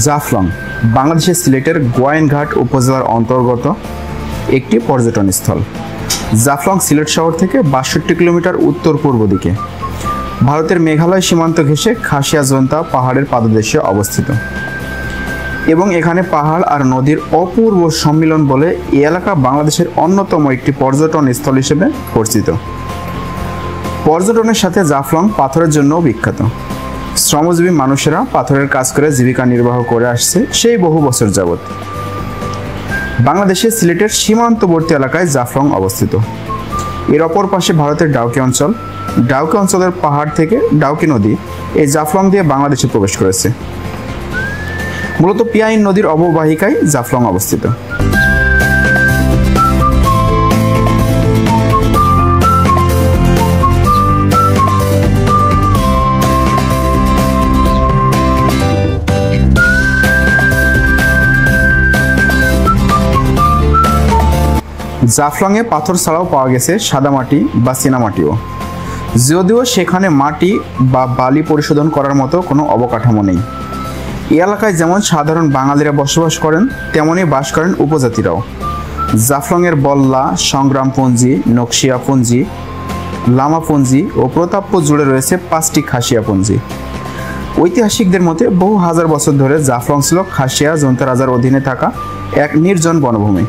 জাফলং বাংলাদেশের সিলেটের গোয়াইনঘাট উপজেলার অন্তর্গত একটি পর্যটন স্থল। জাফলং সিলেট শহর থেকে ৬২ কিলোমিটার উত্তর পূর্ব দিকে ভারতের মেঘালয় সীমান্ত ঘেঁষে খাসিয়াজন্তা পাহাড়ের পাদদেশে অবস্থিত এবং এখানে পাহাড় আর নদীর অপূর্ব সম্মিলন বলে এই এলাকা বাংলাদেশের অন্যতম একটি পর্যটন স্থল হিসেবে পরিচিত। পর্যটনের সাথে জাফলং পাথরের জন্যও বিখ্যাত। শ্রমজীবী মানুষেরা পাথরের কাজ করে জীবিকা নির্বাহ করে আসছে সেই বহু বছর যাবৎ। বাংলাদেশের সিলেটের সীমান্তবর্তী এলাকায় জাফলং অবস্থিত। এর অপর পাশে ভারতের ডাউকি অঞ্চল। ডাউকি অঞ্চলের পাহাড় থেকে ডাউকি নদী এই জাফলং দিয়ে বাংলাদেশে প্রবেশ করেছে। মূলত পিয়াইন নদীর অববাহিকায় জাফলং অবস্থিত। জাফলংয়ে পাথর ছাড়াও পাওয়া গেছে সাদামাটি বা চীনামাটিও, যদিও সেখানে মাটি বা বালি পরিশোধন করার মতো কোনো অবকাঠামো নেই। এই এলাকায় যেমন সাধারণ বাঙালিরা বসবাস করেন, তেমনই বাস করেন উপজাতিরাও। জাফলংয়ের বল্লা, সংগ্রামপুঞ্জি, নকশিয়াপুঞ্জি, লামাপুঞ্জি ও প্রতাপপুর জুড়ে রয়েছে 5টি খাসিয়াপুঞ্জি। ঐতিহাসিকদের মতে বহু হাজার বছর ধরে জাফলং ছিল খাসিয়া জন্তা রাজার অধীনে থাকা এক নির্জন বনভূমি।